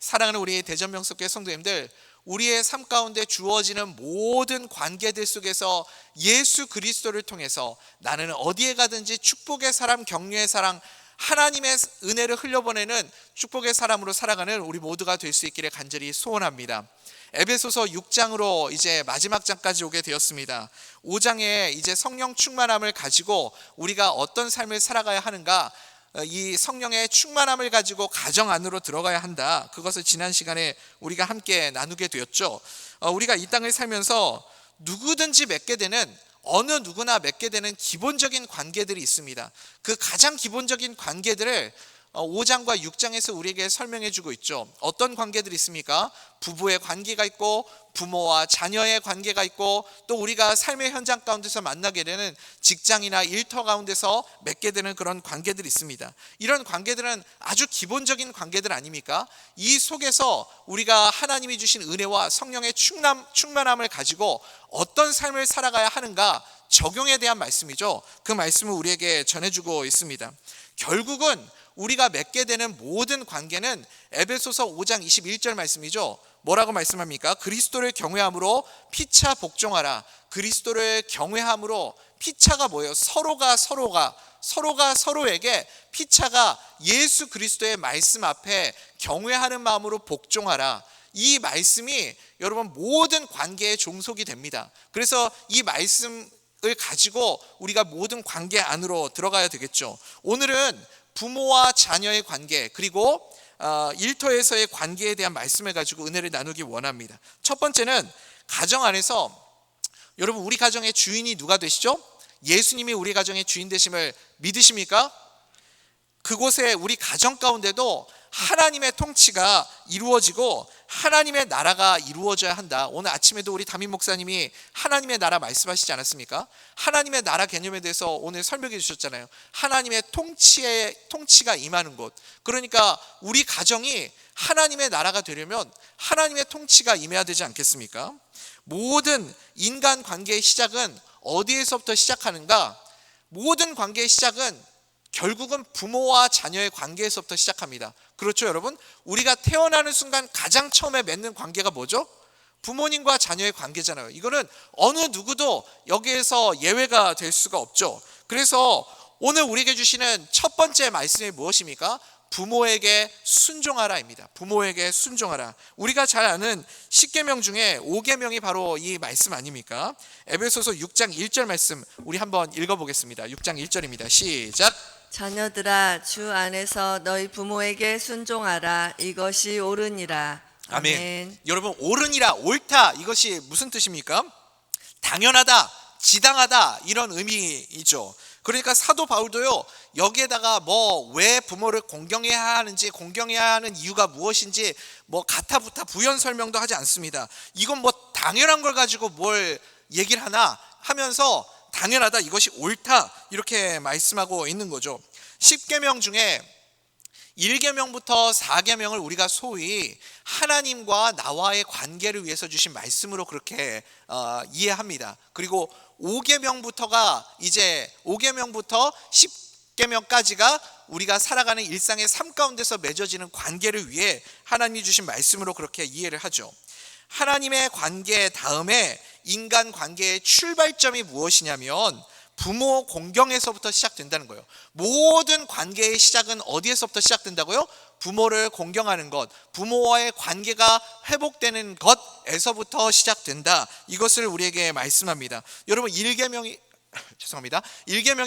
사랑하는 우리 대전명석교회 성도님들, 우리의 삶 가운데 주어지는 모든 관계들 속에서 예수 그리스도를 통해서 나는 어디에 가든지 축복의 사람, 격려의 사람, 하나님의 은혜를 흘려보내는 축복의 사람으로 살아가는 우리 모두가 될 수 있기를 간절히 소원합니다. 에베소서 6장으로 이제 마지막 장까지 오게 되었습니다. 5장에 이제 성령 충만함을 가지고 우리가 어떤 삶을 살아가야 하는가, 이 성령의 충만함을 가지고 가정 안으로 들어가야 한다. 그것을 지난 시간에 우리가 함께 나누게 되었죠. 우리가 이 땅을 살면서 누구든지 맺게 되는, 어느 누구나 맺게 되는 기본적인 관계들이 있습니다. 그 가장 기본적인 관계들을 5장과 6장에서 우리에게 설명해 주고 있죠. 어떤 관계들이 있습니까? 부부의 관계가 있고, 부모와 자녀의 관계가 있고, 또 우리가 삶의 현장 가운데서 만나게 되는 직장이나 일터 가운데서 맺게 되는 그런 관계들이 있습니다. 이런 관계들은 아주 기본적인 관계들 아닙니까? 이 속에서 우리가 하나님이 주신 은혜와 성령의 충만함을 가지고 어떤 삶을 살아가야 하는가, 적용에 대한 말씀이죠. 그 말씀을 우리에게 전해주고 있습니다. 결국은 우리가 맺게 되는 모든 관계는 에베소서 5장 21절 말씀이죠. 뭐라고 말씀합니까? 그리스도를 경외함으로 피차 복종하라. 그리스도를 경외함으로, 피차가 뭐예요? 서로가 서로에게, 피차가 예수 그리스도의 말씀 앞에 경외하는 마음으로 복종하라. 이 말씀이 여러분 모든 관계의 종속이 됩니다. 그래서 이 말씀을 가지고 우리가 모든 관계 안으로 들어가야 되겠죠. 오늘은 부모와 자녀의 관계, 그리고 일터에서의 관계에 대한 말씀을 가지고 은혜를 나누기 원합니다. 첫 번째는 가정 안에서, 여러분 우리 가정의 주인이 누가 되시죠? 예수님이 우리 가정의 주인 되심을 믿으십니까? 그곳에 우리 가정 가운데도 하나님의 통치가 이루어지고 하나님의 나라가 이루어져야 한다. 오늘 아침에도 우리 담임 목사님이 하나님의 나라 말씀하시지 않았습니까? 하나님의 나라 개념에 대해서 오늘 설명해 주셨잖아요. 하나님의 통치가 임하는 곳. 그러니까 우리 가정이 하나님의 나라가 되려면 하나님의 통치가 임해야 되지 않겠습니까? 모든 인간 관계의 시작은 어디에서부터 시작하는가? 모든 관계의 시작은 결국은 부모와 자녀의 관계에서부터 시작합니다. 그렇죠, 여러분? 우리가 태어나는 순간 가장 처음에 맺는 관계가 뭐죠? 부모님과 자녀의 관계잖아요. 이거는 어느 누구도 여기에서 예외가 될 수가 없죠. 그래서 오늘 우리에게 주시는 첫 번째 말씀이 무엇입니까? 부모에게 순종하라입니다. 부모에게 순종하라. 우리가 잘 아는 10계명 중에 5계명이 바로 이 말씀 아닙니까? 에베소서 6장 1절 말씀 우리 한번 읽어보겠습니다. 6장 1절입니다. 시작. 자녀들아, 주 안에서 너희 부모에게 순종하라. 이것이 옳으니라. 아멘. 여러분, 옳으니라, 옳다, 이것이 무슨 뜻입니까? 당연하다, 지당하다, 이런 의미이죠. 그러니까 사도 바울도요, 여기에다가 왜 부모를 공경해야 하는지, 공경해야 하는 이유가 무엇인지 가타부타 부연 설명도 하지 않습니다. 이건 당연한 걸 가지고 뭘 얘기를 하나 하면서 당연하다, 이것이 옳다, 이렇게 말씀하고 있는 거죠. 10계명 중에 1계명부터 4계명을 우리가 소위 하나님과 나와의 관계를 위해서 주신 말씀으로 그렇게 이해합니다. 그리고 5계명부터 10계명까지가 우리가 살아가는 일상의 삶 가운데서 맺어지는 관계를 위해 하나님이 주신 말씀으로 그렇게 이해를 하죠. 하나님의 관계 다음에 인간 관계의 출발점이 무엇이냐면 부모 공경에서부터 시작된다는 거예요. 모든 관계의 시작은 어디에서부터 시작된다고요? 부모를 공경하는 것, 부모와의 관계가 회복되는 것에서부터 시작된다. 이것을 우리에게 말씀합니다. 여러분, 1계명이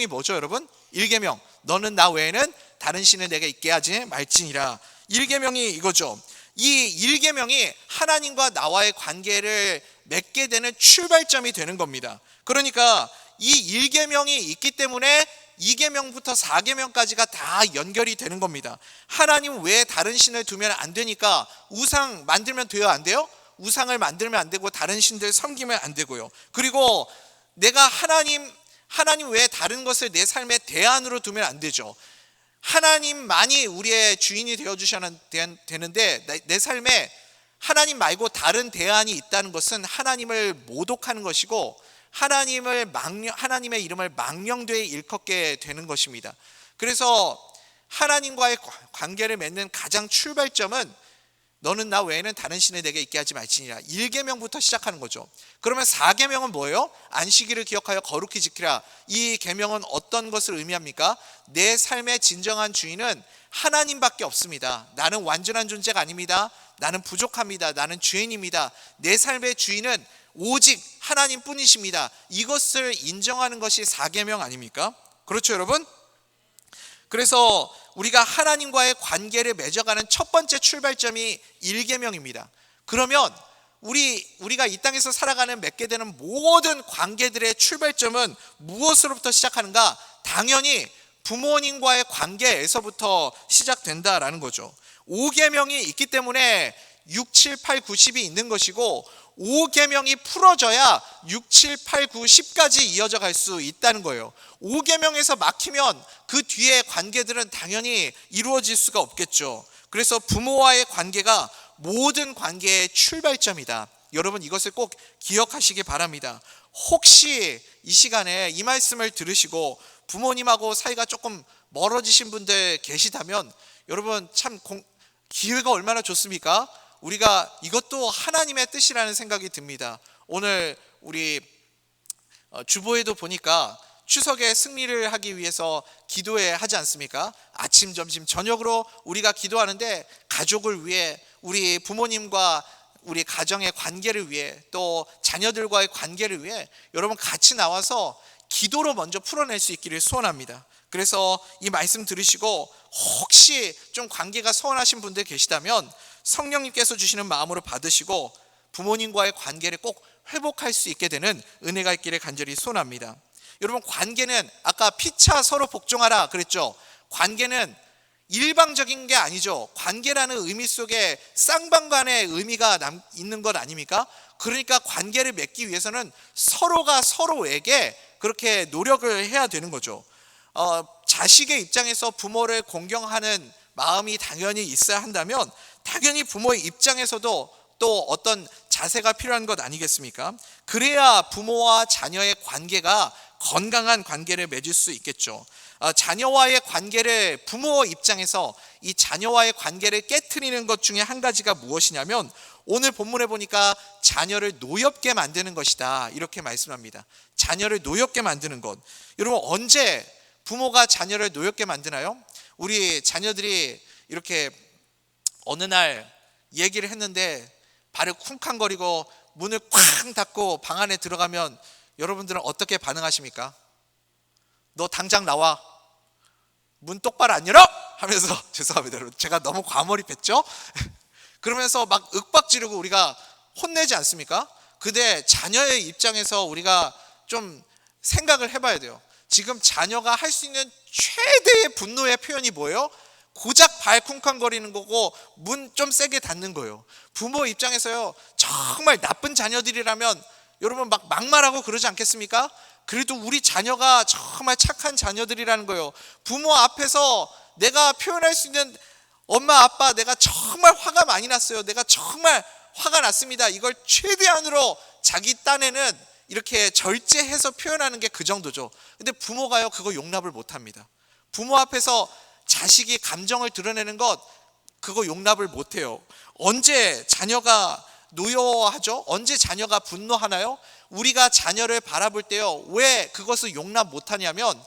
뭐죠, 여러분? 1계명, 너는 나 외에는 다른 신을 내게 있게 하지 말지니라. 1계명이 이거죠. 이 1계명이 하나님과 나와의 관계를 맺게 되는 출발점이 되는 겁니다. 그러니까 이 1계명이 있기 때문에 2계명부터 4계명까지가 다 연결이 되는 겁니다. 하나님 외에 다른 신을 두면 안 되니까 우상 만들면 돼요, 안 돼요? 우상을 만들면 안 되고 다른 신들 섬기면 안 되고요. 그리고 내가 하나님 외에 다른 것을 내 삶의 대안으로 두면 안 되죠. 하나님만이 우리의 주인이 되어주셔야 되는데 내 삶에 하나님 말고 다른 대안이 있다는 것은 하나님을 모독하는 것이고 하나님의 이름을 망령되이 일컫게 되는 것입니다. 그래서 하나님과의 관계를 맺는 가장 출발점은 너는 나 외에는 다른 신을 내게 있게 하지 말지니라. 1계명부터 시작하는 거죠. 그러면 4계명은 뭐예요? 안식일을 기억하여 거룩히 지키라. 이 계명은 어떤 것을 의미합니까? 내 삶의 진정한 주인은 하나님밖에 없습니다. 나는 완전한 존재가 아닙니다. 나는 부족합니다. 나는 죄인입니다. 내 삶의 주인은 오직 하나님뿐이십니다. 이것을 인정하는 것이 4계명 아닙니까? 그렇죠, 여러분? 그래서 우리가 하나님과의 관계를 맺어가는 첫 번째 출발점이 1계명입니다. 그러면 우리가 이 땅에서 살아가는 맺게 되는 모든 관계들의 출발점은 무엇으로부터 시작하는가? 당연히 부모님과의 관계에서부터 시작된다라는 거죠. 5계명이 있기 때문에 6, 7, 8, 9, 10이 있는 것이고 5계명이 풀어져야 6, 7, 8, 9, 10까지 이어져 갈 수 있다는 거예요. 5계명에서 막히면 그 뒤에 관계들은 당연히 이루어질 수가 없겠죠. 그래서 부모와의 관계가 모든 관계의 출발점이다. 여러분 이것을 꼭 기억하시기 바랍니다. 혹시 이 시간에 이 말씀을 들으시고 부모님하고 사이가 조금 멀어지신 분들 계시다면 여러분 참 기회가 얼마나 좋습니까? 우리가 이것도 하나님의 뜻이라는 생각이 듭니다. 오늘 우리 주보에도 보니까 추석에 승리를 하기 위해서 기도회 하지 않습니까? 아침, 점심, 저녁으로 우리가 기도하는데 가족을 위해, 우리 부모님과 우리 가정의 관계를 위해, 또 자녀들과의 관계를 위해 여러분 같이 나와서 기도로 먼저 풀어낼 수 있기를 소원합니다. 그래서 이 말씀 들으시고 혹시 좀 관계가 서운하신 분들 계시다면 성령님께서 주시는 마음으로 받으시고 부모님과의 관계를 꼭 회복할 수 있게 되는 은혜가 있기를 간절히 소원합니다. 여러분 관계는 아까 피차 서로 복종하라 그랬죠. 관계는 일방적인 게 아니죠. 관계라는 의미 속에 쌍방간의 의미가 있는 것 아닙니까? 그러니까 관계를 맺기 위해서는 서로가 서로에게 그렇게 노력을 해야 되는 거죠. 자식의 입장에서 부모를 공경하는 마음이 당연히 있어야 한다면 당연히 부모의 입장에서도 또 어떤 자세가 필요한 것 아니겠습니까? 그래야 부모와 자녀의 관계가 건강한 관계를 맺을 수 있겠죠. 자녀와의 관계를 부모 입장에서 이 자녀와의 관계를 깨트리는 것 중에 한 가지가 무엇이냐면 오늘 본문에 보니까 자녀를 노엽게 만드는 것이다 이렇게 말씀합니다. 자녀를 노엽게 만드는 것. 여러분 언제 부모가 자녀를 노엽게 만드나요? 우리 자녀들이 이렇게 어느 날 얘기를 했는데 발을 쿵쾅거리고 문을 쾅 닫고 방 안에 들어가면 여러분들은 어떻게 반응하십니까? 너 당장 나와. 문 똑바로 안 열어! 하면서 죄송합니다 여러분 제가 너무 과몰입했죠? 그러면서 막 윽박 지르고 우리가 혼내지 않습니까? 근데 자녀의 입장에서 우리가 좀 생각을 해봐야 돼요. 지금 자녀가 할 수 있는 최대의 분노의 표현이 뭐예요? 고작 발 쿵쾅거리는 거고 문 좀 세게 닫는 거예요. 부모 입장에서요 정말 나쁜 자녀들이라면 여러분 막 막말하고 그러지 않겠습니까? 그래도 우리 자녀가 정말 착한 자녀들이라는 거예요. 부모 앞에서 내가 표현할 수 있는 엄마 아빠 내가 정말 화가 많이 났어요. 내가 정말 화가 났습니다. 이걸 최대한으로 자기 딴에는 이렇게 절제해서 표현하는 게 그 정도죠. 근데 부모가요 그거 용납을 못합니다. 부모 앞에서 자식이 감정을 드러내는 것 그거 용납을 못해요. 언제 자녀가 노여워하죠? 언제 자녀가 분노하나요? 우리가 자녀를 바라볼 때요 왜 그것을 용납 못하냐면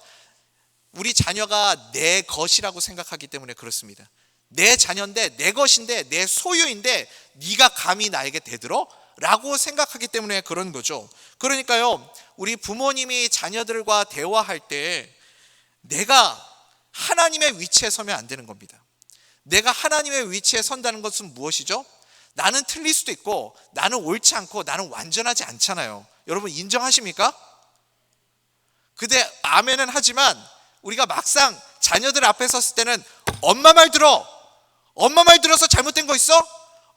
우리 자녀가 내 것이라고 생각하기 때문에 그렇습니다. 내 자녀인데 내 것인데 내 소유인데 네가 감히 나에게 대들어? 라고 생각하기 때문에 그런 거죠. 그러니까요 우리 부모님이 자녀들과 대화할 때 내가 하나님의 위치에 서면 안 되는 겁니다. 내가 하나님의 위치에 선다는 것은 무엇이죠? 나는 틀릴 수도 있고 나는 옳지 않고 나는 완전하지 않잖아요. 여러분 인정하십니까? 근데 아멘은 하지만 우리가 막상 자녀들 앞에 섰을 때는 엄마 말 들어. 엄마 말 들어서 잘못된 거 있어?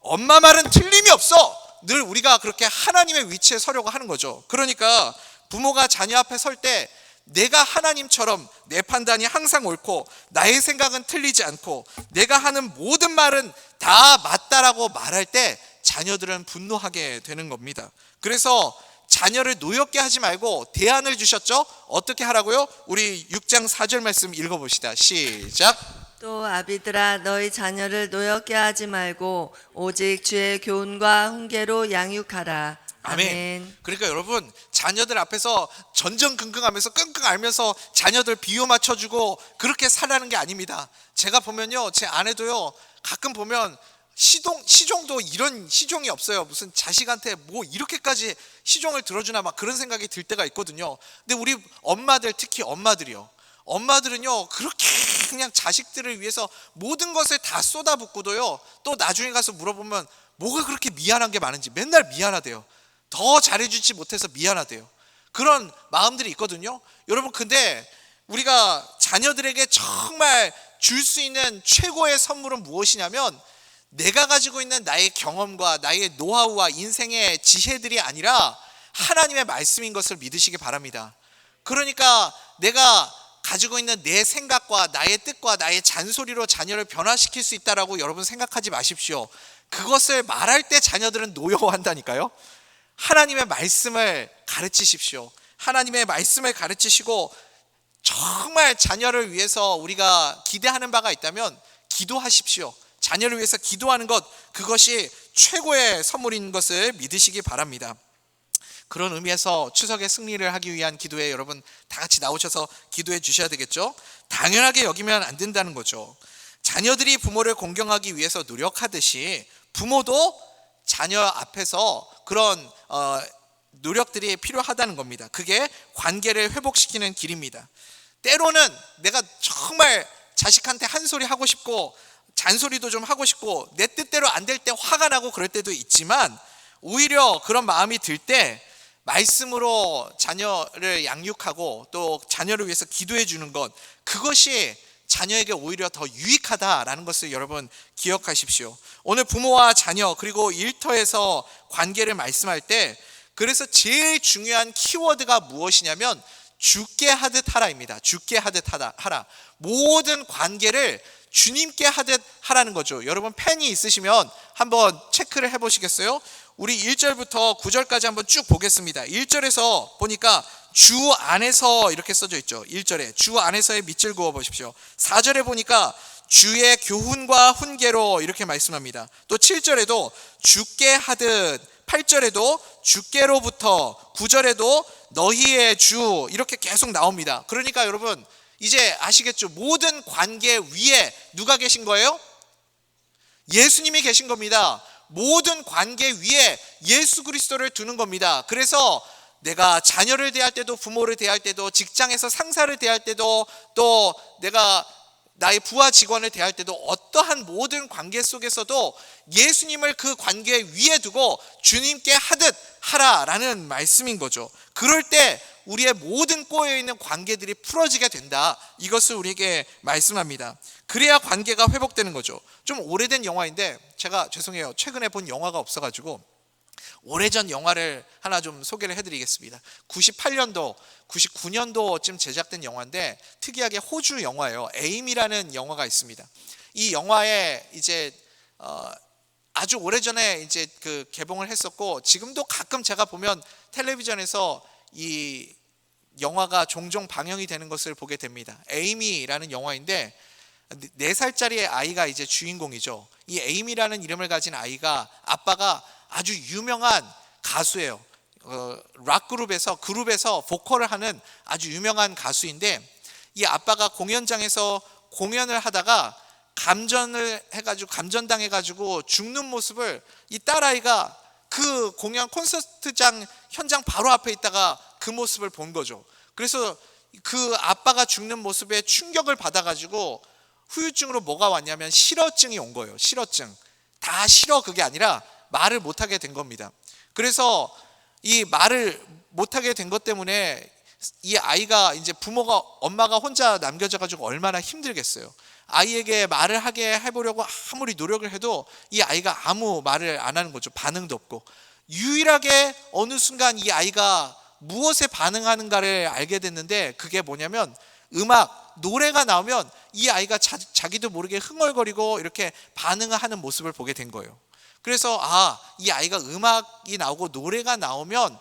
엄마 말은 틀림이 없어. 늘 우리가 그렇게 하나님의 위치에 서려고 하는 거죠. 그러니까 부모가 자녀 앞에 설 때 내가 하나님처럼 내 판단이 항상 옳고 나의 생각은 틀리지 않고 내가 하는 모든 말은 다 맞다라고 말할 때 자녀들은 분노하게 되는 겁니다. 그래서 자녀를 노엽게 하지 말고 대안을 주셨죠? 어떻게 하라고요? 우리 6장 4절 말씀 읽어봅시다. 시작. 또 아비들아 너희 자녀를 노엽게 하지 말고 오직 주의 교훈과 훈계로 양육하라. 아멘. 그러니까 여러분, 자녀들 앞에서 전전긍긍하면서 끙끙 앓면서 자녀들 비유 맞춰주고 그렇게 살라는 게 아닙니다. 제가 보면요, 제 아내도요, 가끔 보면 시종도 이런 시종이 없어요. 무슨 자식한테 뭐 이렇게까지 시종을 들어주나 막 그런 생각이 들 때가 있거든요. 근데 우리 엄마들, 특히 엄마들은요 그렇게 그냥 자식들을 위해서 모든 것을 다 쏟아붓고도요, 또 나중에 가서 물어보면 뭐가 그렇게 미안한 게 많은지 맨날 미안하대요. 더 잘해주지 못해서 미안하대요. 그런 마음들이 있거든요. 여러분, 근데 우리가 자녀들에게 정말 줄 수 있는 최고의 선물은 무엇이냐면, 내가 가지고 있는 나의 경험과 나의 노하우와 인생의 지혜들이 아니라 하나님의 말씀인 것을 믿으시기 바랍니다. 그러니까 내가 가지고 있는 내 생각과 나의 뜻과 나의 잔소리로 자녀를 변화시킬 수 있다라고 여러분 생각하지 마십시오. 그것을 말할 때 자녀들은 노여워한다니까요. 하나님의 말씀을 가르치십시오. 하나님의 말씀을 가르치시고, 정말 자녀를 위해서 우리가 기대하는 바가 있다면 기도하십시오. 자녀를 위해서 기도하는 것, 그것이 최고의 선물인 것을 믿으시기 바랍니다. 그런 의미에서 추석의 승리를 하기 위한 기도에 여러분 다 같이 나오셔서 기도해 주셔야 되겠죠. 당연하게 여기면 안 된다는 거죠. 자녀들이 부모를 공경하기 위해서 노력하듯이 부모도 자녀 앞에서 그런 노력들이 필요하다는 겁니다. 그게 관계를 회복시키는 길입니다. 때로는 내가 정말 자식한테 한 소리 하고 싶고 잔소리도 좀 하고 싶고 내 뜻대로 안 될 때 화가 나고 그럴 때도 있지만, 오히려 그런 마음이 들 때 말씀으로 자녀를 양육하고 또 자녀를 위해서 기도해 주는 것, 그것이 자녀에게 오히려 더 유익하다라는 것을 여러분 기억하십시오. 오늘 부모와 자녀 그리고 일터에서 관계를 말씀할 때, 그래서 제일 중요한 키워드가 무엇이냐면 주께 하듯 하라입니다. 주께 하듯 하라. 모든 관계를 주님께 하듯 하라는 거죠. 여러분, 펜이 있으시면 한번 체크를 해보시겠어요? 우리 1절부터 9절까지 한번 쭉 보겠습니다. 1절에서 보니까 주 안에서 이렇게 써져 있죠. 1절에 주 안에서의 밑줄 그어 보십시오. 4절에 보니까 주의 교훈과 훈계로 이렇게 말씀합니다. 또 7절에도 주께 하듯, 8절에도 주께로부터, 9절에도 너희의 주, 이렇게 계속 나옵니다. 그러니까 여러분 이제 아시겠죠? 모든 관계 위에 누가 계신 거예요? 예수님이 계신 겁니다. 모든 관계 위에 예수 그리스도를 두는 겁니다. 그래서 내가 자녀를 대할 때도, 부모를 대할 때도, 직장에서 상사를 대할 때도, 또 내가 나의 부하 직원을 대할 때도, 어떠한 모든 관계 속에서도 예수님을 그 관계 위에 두고 주님께 하듯 하라라는 말씀인 거죠. 그럴 때 우리의 모든 꼬여있는 관계들이 풀어지게 된다, 이것을 우리에게 말씀합니다. 그래야 관계가 회복되는 거죠. 좀 오래된 영화인데 제가 죄송해요, 최근에 본 영화가 없어가지고 오래전 영화를 하나 좀 소개를 해드리겠습니다. 98년도, 99년도쯤 제작된 영화인데 특이하게 호주 영화예요. 에임이라는 영화가 있습니다. 이 영화에 이제 아주 오래전에 이제 그 개봉을 했었고, 지금도 가끔 제가 보면 텔레비전에서 이 영화가 종종 방영이 되는 것을 보게 됩니다. 에이미라는 영화인데 4살짜리 아이가 이제 주인공이죠. 이 에이미라는 이름을 가진 아이가, 아빠가 아주 유명한 가수예요. 락 그룹에서 보컬을 하는 아주 유명한 가수인데, 이 아빠가 공연장에서 공연을 하다가 감전당해가지고 죽는 모습을 이 딸아이가 그 공연 콘서트장 현장 바로 앞에 있다가 그 모습을 본 거죠. 그래서 그 아빠가 죽는 모습에 충격을 받아가지고 후유증으로 뭐가 왔냐면 실어증이 온 거예요. 실어증. 다 실어 그게 아니라 말을 못하게 된 겁니다. 그래서 이 말을 못하게 된 것 때문에 이 아이가 이제 엄마가 혼자 남겨져가지고 얼마나 힘들겠어요. 아이에게 말을 하게 해보려고 아무리 노력을 해도 이 아이가 아무 말을 안 하는 거죠. 반응도 없고. 유일하게 어느 순간 이 아이가 무엇에 반응하는가를 알게 됐는데, 그게 뭐냐면 노래가 나오면 이 아이가 자기도 모르게 흥얼거리고 이렇게 반응을 하는 모습을 보게 된 거예요. 그래서 이 아이가 음악이 나오고 노래가 나오면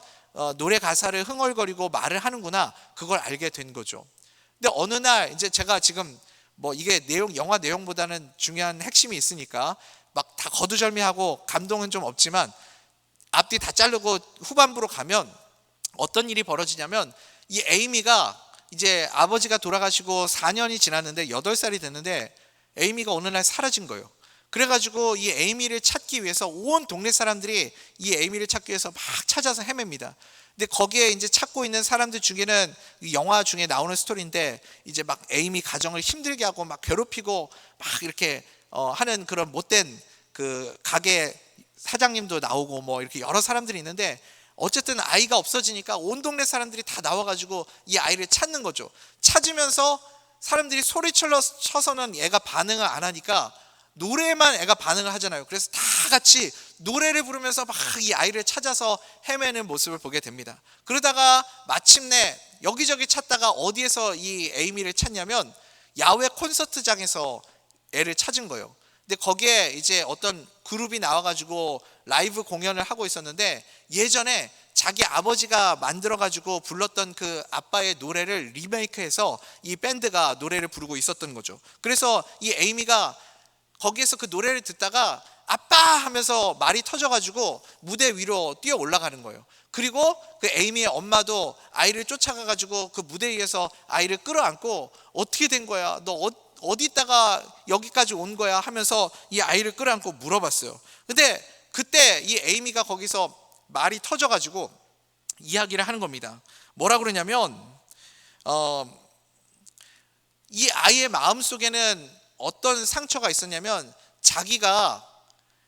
노래 가사를 흥얼거리고 말을 하는구나, 그걸 알게 된 거죠. 근데 어느 날 이제 제가 지금 뭐 이게 영화 내용보다는 중요한 핵심이 있으니까 막 다 거두절미하고 감동은 좀 없지만 앞뒤 다 자르고 후반부로 가면 어떤 일이 벌어지냐면, 이 에이미가 이제 아버지가 돌아가시고 4년이 지났는데 8살이 됐는데 에이미가 어느 날 사라진 거예요. 그래가지고 이 에이미를 찾기 위해서 온 동네 사람들이 이 에이미를 찾기 위해서 막 찾아서 헤맵니다. 근데 거기에 이제 찾고 있는 사람들 중에는 영화 중에 나오는 스토리인데, 이제 막 에이미 가정을 힘들게 하고 막 괴롭히고 막 이렇게 하는 그런 못된 그 가게 사장님도 나오고 뭐 이렇게 여러 사람들이 있는데, 어쨌든 아이가 없어지니까 온 동네 사람들이 다 나와가지고 이 아이를 찾는 거죠. 찾으면서 사람들이 소리쳐서는 애가 반응을 안 하니까 노래만 애가 반응을 하잖아요. 그래서 다 같이 노래를 부르면서 막 이 아이를 찾아서 헤매는 모습을 보게 됩니다. 그러다가 마침내 여기저기 찾다가 어디에서 이 에이미를 찾냐면 야외 콘서트장에서 애를 찾은 거예요. 근데 거기에 이제 어떤 그룹이 나와가지고 라이브 공연을 하고 있었는데, 예전에 자기 아버지가 만들어가지고 불렀던 그 아빠의 노래를 리메이크해서 이 밴드가 노래를 부르고 있었던 거죠. 그래서 이 에이미가 거기에서 그 노래를 듣다가 아빠 하면서 말이 터져가지고 무대 위로 뛰어 올라가는 거예요. 그리고 그 에이미의 엄마도 아이를 쫓아가가지고 그 무대 위에서 아이를 끌어안고 어떻게 된 거야? 너 어디 있다가 여기까지 온 거야? 하면서 이 아이를 끌어안고 물어봤어요. 근데 그때 이 에이미가 거기서 말이 터져가지고 이야기를 하는 겁니다. 뭐라 그러냐면 이 아이의 마음속에는 어떤 상처가 있었냐면, 자기가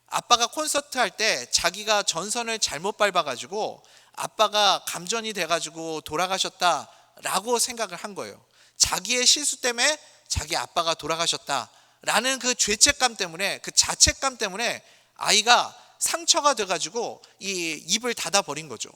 아빠가 콘서트 할 때 자기가 전선을 잘못 밟아가지고 아빠가 감전이 돼가지고 돌아가셨다라고 생각을 한 거예요. 자기의 실수 때문에 자기 아빠가 돌아가셨다라는 그 죄책감 때문에, 그 자책감 때문에 아이가 상처가 돼가지고 이 입을 닫아버린 거죠.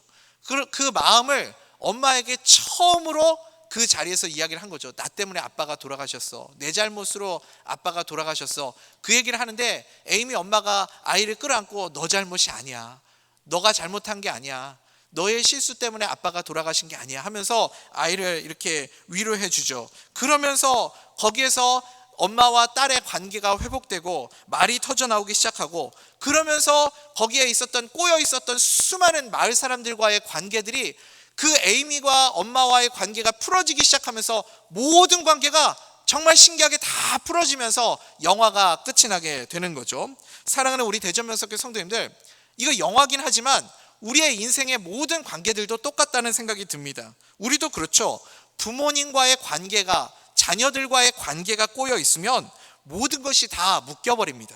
그 마음을 엄마에게 처음으로 그 자리에서 이야기를 한 거죠. 나 때문에 아빠가 돌아가셨어. 내 잘못으로 아빠가 돌아가셨어. 그 얘기를 하는데 에이미 엄마가 아이를 끌어안고 너 잘못이 아니야. 너가 잘못한 게 아니야. 너의 실수 때문에 아빠가 돌아가신 게 아니야 하면서 아이를 이렇게 위로해 주죠. 그러면서 거기에서 엄마와 딸의 관계가 회복되고 말이 터져 나오기 시작하고, 그러면서 거기에 있었던 꼬여 있었던 수많은 마을 사람들과의 관계들이 그 에이미와 엄마와의 관계가 풀어지기 시작하면서 모든 관계가 정말 신기하게 다 풀어지면서 영화가 끝이 나게 되는 거죠. 사랑하는 우리 대전명석교 성도님들, 이거 영화긴 하지만 우리의 인생의 모든 관계들도 똑같다는 생각이 듭니다. 우리도 그렇죠. 부모님과의 관계가, 자녀들과의 관계가 꼬여 있으면 모든 것이 다 묶여버립니다.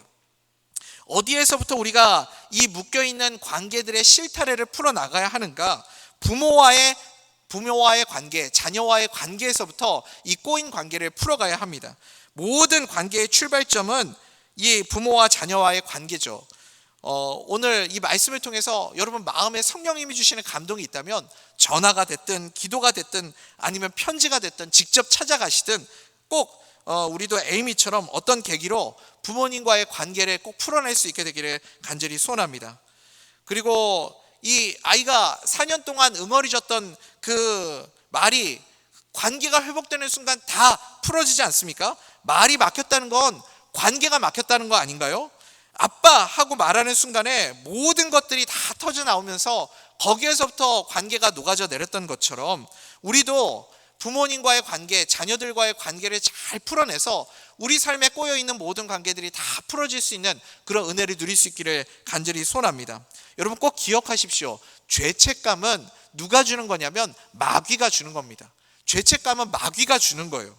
어디에서부터 우리가 이 묶여있는 관계들의 실타래를 풀어나가야 하는가? 부모와의 관계, 자녀와의 관계에서부터 이 꼬인 관계를 풀어가야 합니다. 모든 관계의 출발점은 이 부모와 자녀와의 관계죠. 오늘 이 말씀을 통해서 여러분 마음에 성령님이 주시는 감동이 있다면, 전화가 됐든 기도가 됐든 아니면 편지가 됐든 직접 찾아가시든 꼭 우리도 에이미처럼 어떤 계기로 부모님과의 관계를 꼭 풀어낼 수 있게 되기를 간절히 소원합니다. 그리고 이 아이가 4년 동안 응어리졌던 그 말이 관계가 회복되는 순간 다 풀어지지 않습니까? 말이 막혔다는 건 관계가 막혔다는 거 아닌가요? 아빠 하고 말하는 순간에 모든 것들이 다 터져 나오면서 거기에서부터 관계가 녹아져 내렸던 것처럼, 우리도 부모님과의 관계, 자녀들과의 관계를 잘 풀어내서 우리 삶에 꼬여있는 모든 관계들이 다 풀어질 수 있는 그런 은혜를 누릴 수 있기를 간절히 소원합니다. 여러분 꼭 기억하십시오. 죄책감은 누가 주는 거냐면 마귀가 주는 겁니다. 죄책감은 마귀가 주는 거예요.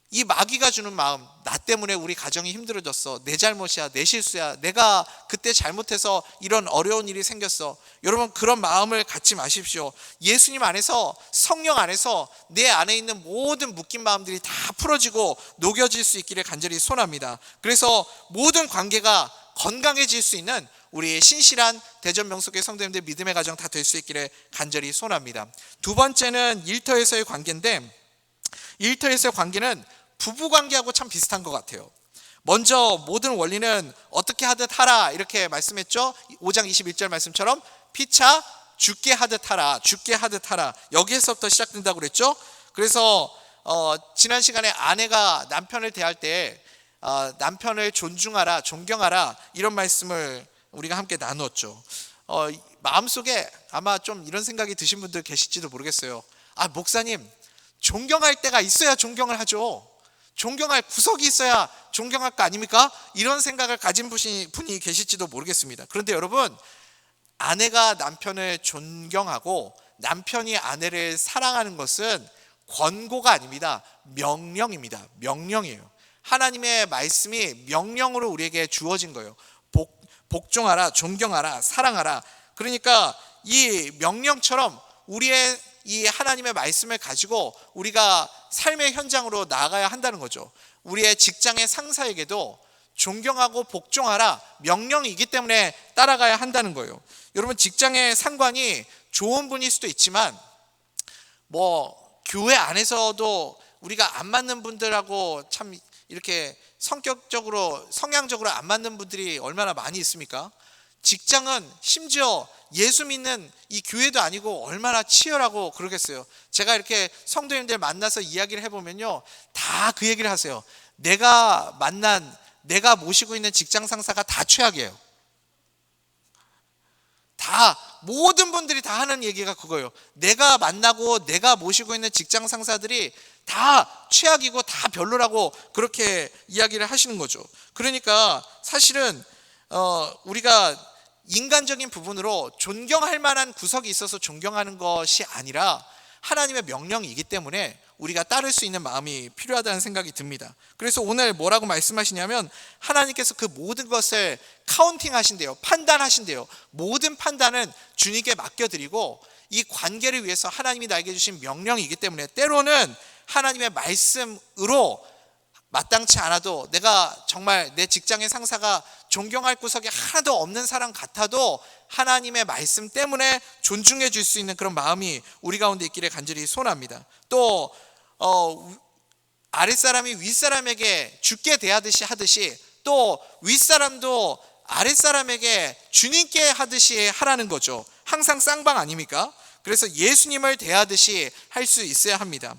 이 마귀가 주는 마음, 나 때문에 우리 가정이 힘들어졌어, 내 잘못이야, 내 실수야, 내가 그때 잘못해서 이런 어려운 일이 생겼어. 여러분 그런 마음을 갖지 마십시오. 예수님 안에서, 성령 안에서 내 안에 있는 모든 묶인 마음들이 다 풀어지고 녹여질 수 있기를 간절히 소원합니다. 그래서 모든 관계가 건강해질 수 있는 우리의 신실한 대전명석교회 성도님들 믿음의 가정 다 될 수 있기를 간절히 소원합니다. 두 번째는 일터에서의 관계인데, 일터에서의 관계는 부부관계하고 참 비슷한 것 같아요. 먼저 모든 원리는 어떻게 하듯 하라 이렇게 말씀했죠. 5장 21절 말씀처럼 피차 죽게 하듯 하라, 죽게 하듯 하라, 여기에서부터 시작된다고 그랬죠. 그래서 지난 시간에 아내가 남편을 대할 때 남편을 존중하라, 존경하라 이런 말씀을 우리가 함께 나누었죠. 마음속에 아마 좀 이런 생각이 드신 분들 계실지도 모르겠어요. 목사님, 존경할 때가 있어야 존경을 하죠. 존경할 구석이 있어야 존경할 거 아닙니까? 이런 생각을 가진 분이 계실지도 모르겠습니다. 그런데 여러분, 아내가 남편을 존경하고 남편이 아내를 사랑하는 것은 권고가 아닙니다. 명령입니다. 명령이에요. 하나님의 말씀이 명령으로 우리에게 주어진 거예요. 복종하라, 존경하라, 사랑하라. 그러니까 이 명령처럼 우리의 이 하나님의 말씀을 가지고 우리가 삶의 현장으로 나아가야 한다는 거죠. 우리의 직장의 상사에게도 존경하고 복종하라 명령이기 때문에 따라가야 한다는 거예요. 여러분, 직장의 상관이 좋은 분일 수도 있지만 교회 안에서도 우리가 안 맞는 분들하고 참 이렇게 성격적으로 성향적으로 안 맞는 분들이 얼마나 많이 있습니까? 직장은 심지어 예수 믿는 이 교회도 아니고 얼마나 치열하고 그러겠어요. 제가 이렇게 성도님들 만나서 이야기를 해보면요, 다 그 얘기를 하세요. 내가 모시고 있는 직장 상사가 다 최악이에요. 다 모든 분들이 다 하는 얘기가 그거예요. 내가 만나고 내가 모시고 있는 직장 상사들이 다 최악이고 다 별로라고 그렇게 이야기를 하시는 거죠. 그러니까 사실은 우리가 인간적인 부분으로 존경할 만한 구석이 있어서 존경하는 것이 아니라 하나님의 명령이기 때문에 우리가 따를 수 있는 마음이 필요하다는 생각이 듭니다. 그래서 오늘 뭐라고 말씀하시냐면 하나님께서 그 모든 것을 카운팅 하신대요. 판단하신대요. 모든 판단은 주님께 맡겨드리고 이 관계를 위해서 하나님이 나에게 주신 명령이기 때문에 때로는 하나님의 말씀으로 마땅치 않아도 내가 정말 내 직장의 상사가 존경할 구석이 하나도 없는 사람 같아도 하나님의 말씀 때문에 존중해 줄 수 있는 그런 마음이 우리 가운데 있기를 간절히 소원합니다. 또 아랫사람이 윗사람에게 주께 대하듯이 하듯이 또 윗사람도 아랫사람에게 주님께 하듯이 하라는 거죠. 항상 쌍방 아닙니까? 그래서 예수님을 대하듯이 할 수 있어야 합니다.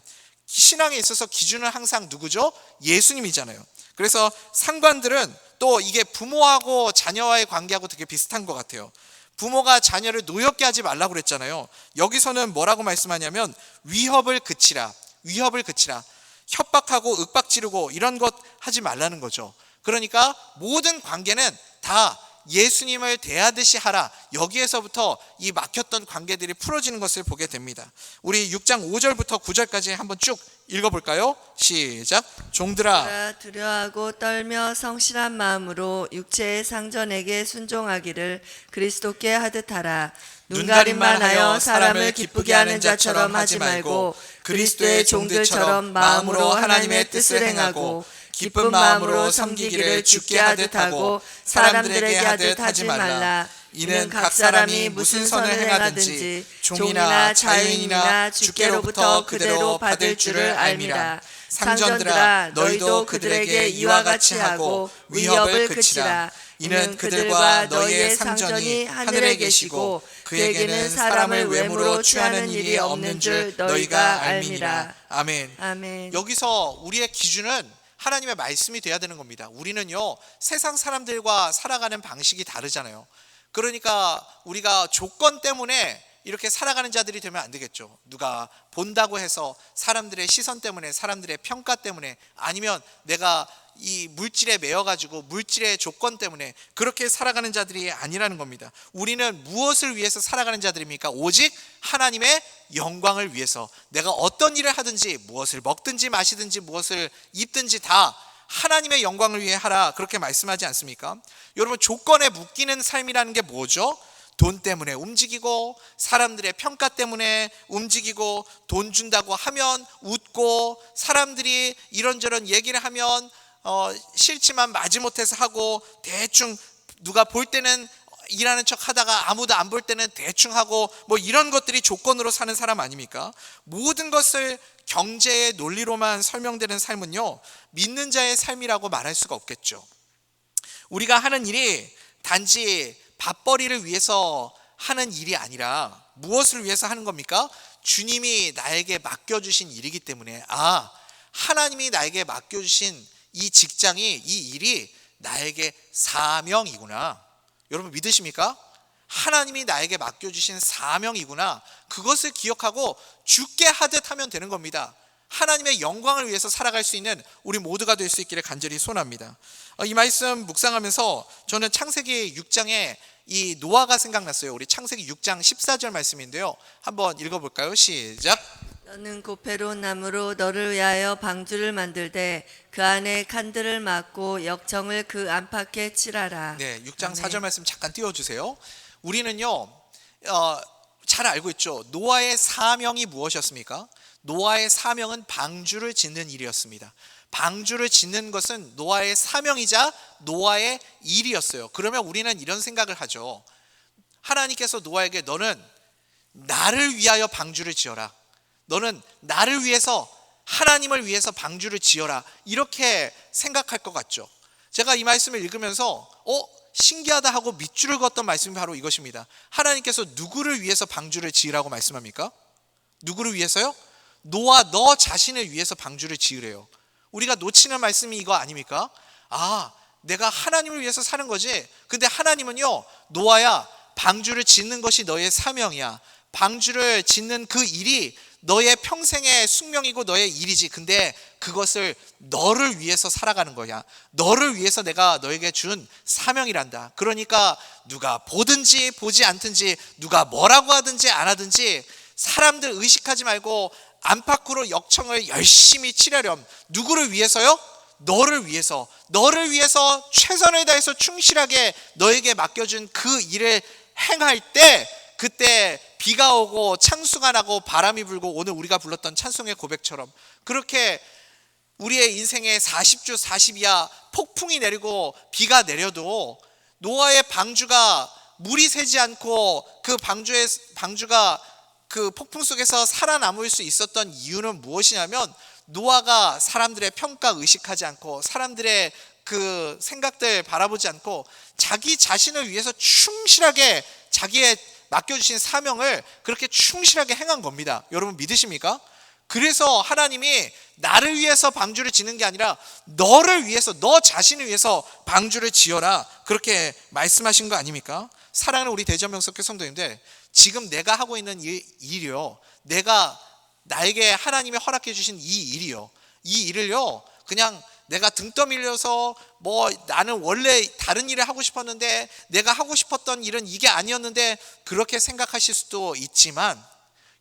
신앙에 있어서 기준은 항상 누구죠? 예수님이잖아요. 그래서 상관들은 또 이게 부모하고 자녀와의 관계하고 되게 비슷한 것 같아요. 부모가 자녀를 노엽게 하지 말라고 그랬잖아요. 여기서는 뭐라고 말씀하냐면 위협을 그치라. 위협을 그치라. 협박하고 윽박 지르고 이런 것 하지 말라는 거죠. 그러니까 모든 관계는 다 예수님을 대하듯이 하라. 여기에서부터 이 막혔던 관계들이 풀어지는 것을 보게 됩니다. 우리 6장 5절부터 9절까지 한번 쭉 읽어볼까요? 시작. 종들아, 두려워하고 떨며 성실한 마음으로 육체의 상전에게 순종하기를 그리스도께 하듯 하라. 눈가림만 하여 사람을 기쁘게 하는 자처럼 하지 말고 그리스도의 종들처럼 마음으로 하나님의 뜻을 행하고 기쁜 마음으로 섬기기를 주께 하듯 하고 사람들에게 하듯 하지 말라. 이는 각 사람이 무슨 선을 행하든지 종이나 자유인이나 주께로부터 그대로 받을 줄을 알미라. 상전들아, 너희도 그들에게 이와 같이 하고 위협을 그치라. 이는 그들과 너희의 상전이 하늘에 계시고 그에게는 사람을 외모로 취하는 일이 없는 줄 너희가 알미라. 아멘. 아멘. 여기서 우리의 기준은 하나님의 말씀이 돼야 되는 겁니다. 우리는요, 세상 사람들과 살아가는 방식이 다르잖아요. 그러니까 우리가 조건 때문에 이렇게 살아가는 자들이 되면 안 되겠죠. 누가 본다고 해서 사람들의 시선 때문에, 사람들의 평가 때문에, 아니면 내가 이 물질에 매여가지고 물질의 조건 때문에 그렇게 살아가는 자들이 아니라는 겁니다. 우리는 무엇을 위해서 살아가는 자들입니까? 오직 하나님의 영광을 위해서. 내가 어떤 일을 하든지, 무엇을 먹든지 마시든지 무엇을 입든지 다 하나님의 영광을 위해 하라, 그렇게 말씀하지 않습니까? 여러분, 조건에 묶이는 삶이라는 게 뭐죠? 돈 때문에 움직이고, 사람들의 평가 때문에 움직이고, 돈 준다고 하면 웃고, 사람들이 이런저런 얘기를 하면 싫지만 마지못해서 하고, 대충 누가 볼 때는 일하는 척 하다가 아무도 안 볼 때는 대충 하고, 이런 것들이 조건으로 사는 사람 아닙니까? 모든 것을 경제의 논리로만 설명되는 삶은요, 믿는 자의 삶이라고 말할 수가 없겠죠. 우리가 하는 일이 단지 밥벌이를 위해서 하는 일이 아니라 무엇을 위해서 하는 겁니까? 주님이 나에게 맡겨주신 일이기 때문에, 하나님이 나에게 맡겨주신 이 직장이, 이 일이 나에게 사명이구나. 여러분 믿으십니까? 하나님이 나에게 맡겨주신 사명이구나. 그것을 기억하고 죽게 하듯 하면 되는 겁니다. 하나님의 영광을 위해서 살아갈 수 있는 우리 모두가 될 수 있기를 간절히 소원합니다. 이 말씀 묵상하면서 저는 창세기 6장에 이 노아가 생각났어요. 우리 창세기 6장 14절 말씀인데요, 한번 읽어볼까요? 시작. 너는 고페론 나무로 너를 위하여 방주를 만들되 그 안에 칸들을 막고 역청을 그 안팎에 칠하라. 네, 6장 아멘. 4절 말씀 잠깐 띄워주세요. 우리는요 잘 알고 있죠. 노아의 사명이 무엇이었습니까? 노아의 사명은 방주를 짓는 일이었습니다. 방주를 짓는 것은 노아의 사명이자 노아의 일이었어요. 그러면 우리는 이런 생각을 하죠. 하나님께서 노아에게 너는 나를 위하여 방주를 지어라, 너는 나를 위해서, 하나님을 위해서 방주를 지어라, 이렇게 생각할 것 같죠. 제가 이 말씀을 읽으면서 신기하다 하고 밑줄을 그었던 말씀이 바로 이것입니다. 하나님께서 누구를 위해서 방주를 지으라고 말씀합니까? 누구를 위해서요? 노아 너 자신을 위해서 방주를 지으래요. 우리가 놓치는 말씀이 이거 아닙니까? 내가 하나님을 위해서 사는 거지. 근데 하나님은요, 노아야, 방주를 짓는 것이 너의 사명이야. 방주를 짓는 그 일이 너의 평생의 숙명이고 너의 일이지. 근데 그것을 너를 위해서 살아가는 거야. 너를 위해서 내가 너에게 준 사명이란다. 그러니까 누가 보든지 보지 않든지, 누가 뭐라고 하든지 안 하든지 사람들 의식하지 말고 안팎으로 역청을 열심히 치려렴. 누구를 위해서요? 너를 위해서. 너를 위해서 최선을 다해서 충실하게 너에게 맡겨준 그 일을 행할 때, 그때 비가 오고 창수가 나고 바람이 불고, 오늘 우리가 불렀던 찬송의 고백처럼 그렇게 우리의 인생에 40주 40이야 폭풍이 내리고 비가 내려도 노아의 방주가 물이 새지 않고 그 방주가 그 폭풍 속에서 살아남을 수 있었던 이유는 무엇이냐면, 노아가 사람들의 평가 의식하지 않고 사람들의 그 생각들 바라보지 않고 자기 자신을 위해서 충실하게 자기의 맡겨주신 사명을 그렇게 충실하게 행한 겁니다. 여러분 믿으십니까? 그래서 하나님이 나를 위해서 방주를 짓는 게 아니라 너를 위해서, 너 자신을 위해서 방주를 지어라, 그렇게 말씀하신 거 아닙니까? 사랑하는 우리 대전명석교 성도님들, 지금 내가 하고 있는 이 일이요, 나에게 하나님이 허락해 주신 이 일이요, 이 일을요 그냥 내가 등 떠밀려서 나는 원래 다른 일을 하고 싶었는데 내가 하고 싶었던 일은 이게 아니었는데 그렇게 생각하실 수도 있지만,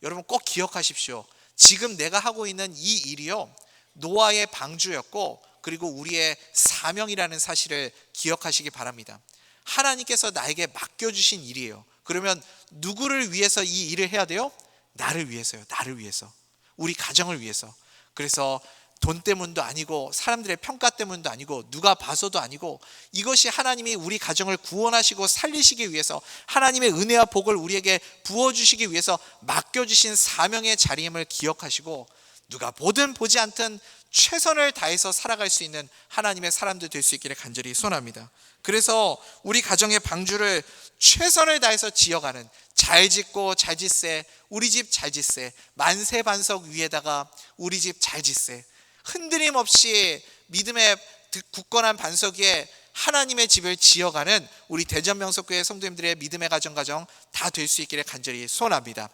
여러분 꼭 기억하십시오. 지금 내가 하고 있는 이 일이요, 노아의 방주였고 그리고 우리의 사명이라는 사실을 기억하시기 바랍니다. 하나님께서 나에게 맡겨주신 일이에요. 그러면 누구를 위해서 이 일을 해야 돼요? 나를 위해서요. 나를 위해서, 우리 가정을 위해서. 그래서 돈 때문도 아니고 사람들의 평가 때문도 아니고 누가 봐서도 아니고, 이것이 하나님이 우리 가정을 구원하시고 살리시기 위해서, 하나님의 은혜와 복을 우리에게 부어주시기 위해서 맡겨주신 사명의 자리임을 기억하시고, 누가 보든 보지 않든 최선을 다해서 살아갈 수 있는 하나님의 사람들 될 수 있기를 간절히 소원합니다. 그래서 우리 가정의 방주를 최선을 다해서 지어가는, 잘 짓고 잘 짓세, 우리 집 잘 짓세, 만세 반석 위에다가 우리 집 잘 짓세, 흔들림 없이 믿음의 굳건한 반석 위에 하나님의 집을 지어가는 우리 대전명석교회 성도님들의 믿음의 가정 다 될 수 있기를 간절히 소원합니다.